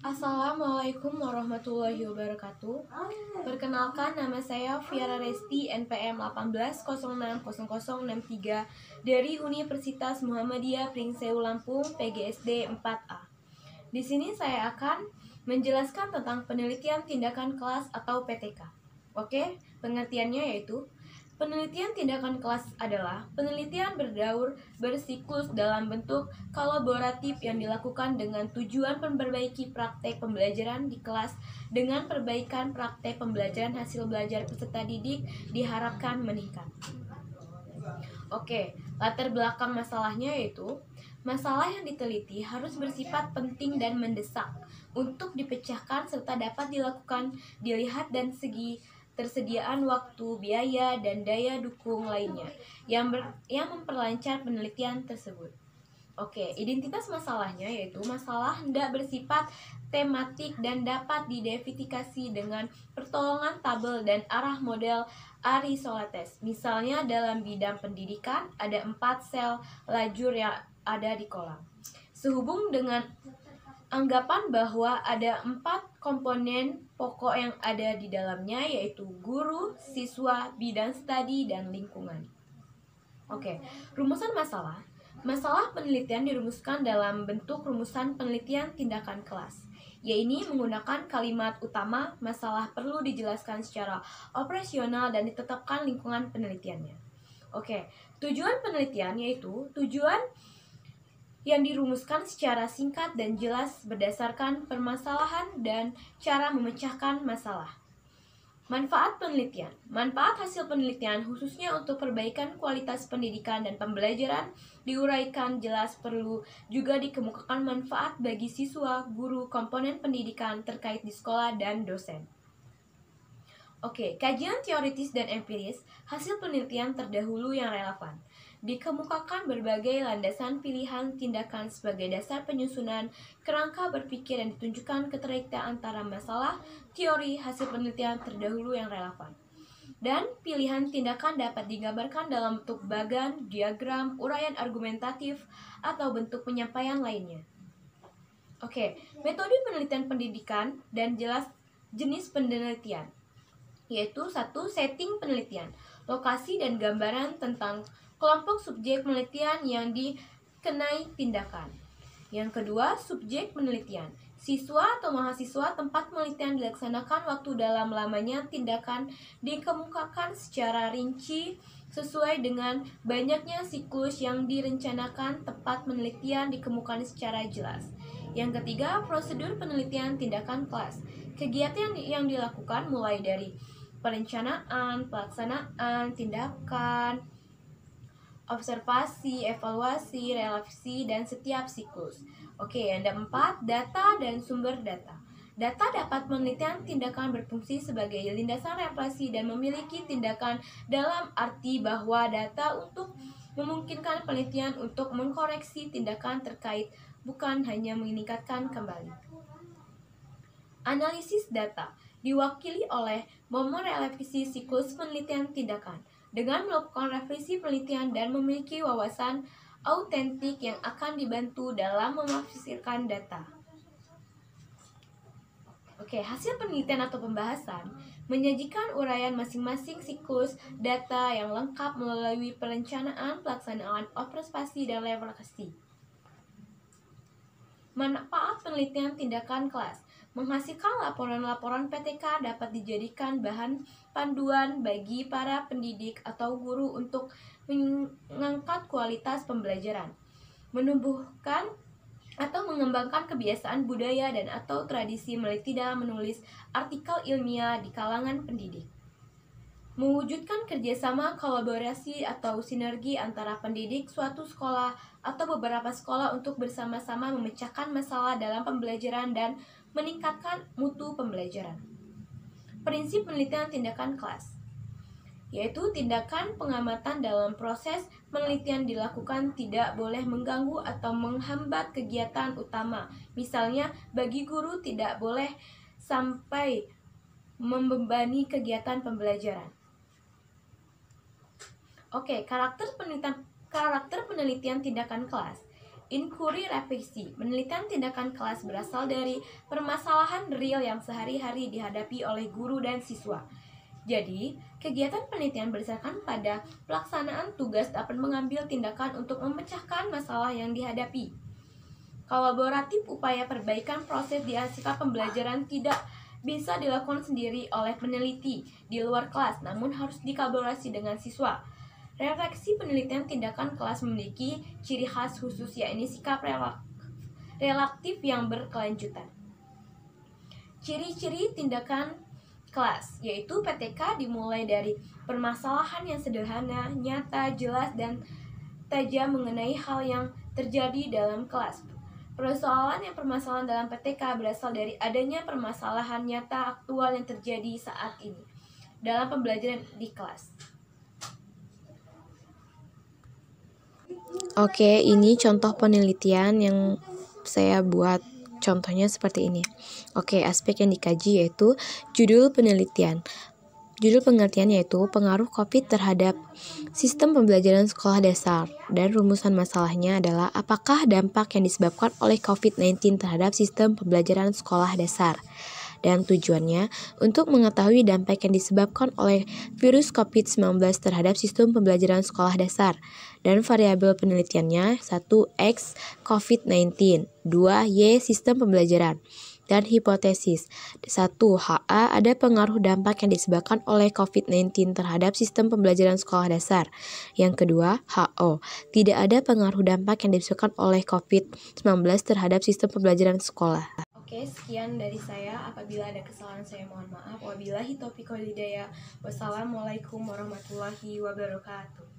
Assalamualaikum warahmatullahi wabarakatuh. Perkenalkan, nama saya Fiara Resti, NPM 18060063 dari Universitas Muhammadiyah Pringseu Lampung, PGSD 4A. Di sini saya akan menjelaskan tentang penelitian tindakan kelas atau PTK. Oke, pengertiannya yaitu penelitian tindakan kelas adalah penelitian berdaur bersiklus dalam bentuk kolaboratif yang dilakukan dengan tujuan memperbaiki praktek pembelajaran di kelas. Dengan perbaikan praktek pembelajaran, hasil belajar peserta didik diharapkan meningkat. Oke, latar belakang masalahnya yaitu masalah yang diteliti harus bersifat penting dan mendesak untuk dipecahkan serta dapat dilihat dan segi tersediaan waktu, biaya, dan daya dukung lainnya yang memperlancar penelitian tersebut. Oke, identitas masalahnya yaitu masalah hendak bersifat tematik dan dapat diidentifikasi dengan pertolongan tabel dan arah model Aristoteles. Misalnya dalam bidang pendidikan ada 4 sel lajur yang ada di kolam. Sehubung dengan anggapan bahwa ada 4 komponen pokok yang ada di dalamnya, yaitu guru, siswa, bidang studi, dan lingkungan. Oke, rumusan masalah. Masalah penelitian dirumuskan dalam bentuk rumusan penelitian tindakan kelas. Yaitu menggunakan kalimat utama masalah perlu dijelaskan secara operasional dan ditetapkan lingkungan penelitiannya. Oke, tujuan penelitian yaitu tujuan yang dirumuskan secara singkat dan jelas berdasarkan permasalahan dan cara memecahkan masalah. Manfaat penelitian. Manfaat hasil penelitian khususnya untuk perbaikan kualitas pendidikan dan pembelajaran diuraikan jelas, perlu juga dikemukakan manfaat bagi siswa, guru, komponen pendidikan terkait di sekolah, dan dosen. Oke, kajian teoritis dan empiris, hasil penelitian terdahulu yang relevan. Dikemukakan berbagai landasan pilihan tindakan sebagai dasar penyusunan kerangka berpikir yang ditunjukkan keterkaitan antara masalah, teori, hasil penelitian terdahulu yang relevan. Dan pilihan tindakan dapat digambarkan dalam bentuk bagan, diagram, uraian argumentatif, atau bentuk penyampaian lainnya. Oke, metode penelitian pendidikan dan jenis penelitian, yaitu 1. Setting penelitian, lokasi dan gambaran tentang kelompok subjek penelitian yang dikenai tindakan. Yang kedua, subjek penelitian, siswa atau mahasiswa tempat penelitian dilaksanakan, waktu dalam lamanya tindakan dikemukakan secara rinci sesuai dengan banyaknya siklus yang direncanakan, tempat penelitian dikemukakan secara jelas. Yang ketiga, prosedur penelitian tindakan kelas, kegiatan yang dilakukan mulai dari perencanaan, pelaksanaan, tindakan, observasi, evaluasi, revisi, dan setiap siklus. Oke, yang keempat, data dan sumber data. Data dapat penelitian tindakan berfungsi sebagai lindasan refleksi dan memiliki tindakan dalam arti bahwa data untuk memungkinkan penelitian untuk mengkoreksi tindakan terkait, bukan hanya meningkatkan kembali. Analisis data diwakili oleh momen revisi siklus penelitian tindakan dengan melakukan revisi penelitian dan memiliki wawasan autentik yang akan dibantu dalam menafsirkan data. Oke, hasil penelitian atau pembahasan menyajikan uraian masing-masing siklus data yang lengkap melalui perencanaan, pelaksanaan, observasi, dan refleksi. Manfaat penelitian tindakan kelas. Menghasilkan laporan-laporan PTK dapat dijadikan bahan panduan bagi para pendidik atau guru untuk mengangkat kualitas pembelajaran, menumbuhkan atau mengembangkan kebiasaan budaya dan atau tradisi meneliti dalam menulis artikel ilmiah di kalangan pendidik. Mewujudkan kerjasama, kolaborasi, atau sinergi antara pendidik suatu sekolah atau beberapa sekolah untuk bersama-sama memecahkan masalah dalam pembelajaran dan meningkatkan mutu pembelajaran. Prinsip penelitian tindakan kelas, yaitu tindakan pengamatan dalam proses penelitian dilakukan tidak boleh mengganggu atau menghambat kegiatan utama. Misalnya, bagi guru tidak boleh sampai membebani kegiatan pembelajaran. Oke, karakter penelitian tindakan kelas. Inquiry refleksi, penelitian tindakan kelas berasal dari permasalahan real yang sehari-hari dihadapi oleh guru dan siswa. Jadi, kegiatan penelitian berdasarkan pada pelaksanaan tugas dapat mengambil tindakan untuk memecahkan masalah yang dihadapi. Kolaboratif upaya perbaikan proses dihasilkan pembelajaran tidak bisa dilakukan sendiri oleh peneliti di luar kelas, namun harus dikolaborasi dengan siswa. Refleksi penelitian tindakan kelas memiliki ciri khas khusus, yaitu sikap relatif yang berkelanjutan. Ciri-ciri tindakan kelas, yaitu PTK dimulai dari permasalahan yang sederhana, nyata, jelas, dan tajam mengenai hal yang terjadi dalam kelas. Permasalahan dalam PTK berasal dari adanya permasalahan nyata aktual yang terjadi saat ini dalam pembelajaran di kelas. Oke, ini contoh penelitian yang saya buat. Contohnya seperti ini. Oke, aspek yang dikaji yaitu judul penelitian. Judul penelitian yaitu pengaruh COVID terhadap sistem pembelajaran sekolah dasar, dan rumusan masalahnya adalah apakah dampak yang disebabkan oleh COVID-19 terhadap sistem pembelajaran sekolah dasar. Dan tujuannya untuk mengetahui dampak yang disebabkan oleh virus COVID-19 terhadap sistem pembelajaran sekolah dasar. Dan variabel penelitiannya 1. X COVID-19, 2. Y sistem pembelajaran. Dan hipotesis 1. HA ada pengaruh dampak yang disebabkan oleh COVID-19 terhadap sistem pembelajaran sekolah dasar. Yang kedua, HO tidak ada pengaruh dampak yang disebabkan oleh COVID-19 terhadap sistem pembelajaran sekolah. Oke, sekian dari saya. Apabila ada kesalahan saya mohon maaf. Wabillahi taufiq wal hidayah. Wassalamualaikum warahmatullahi wabarakatuh.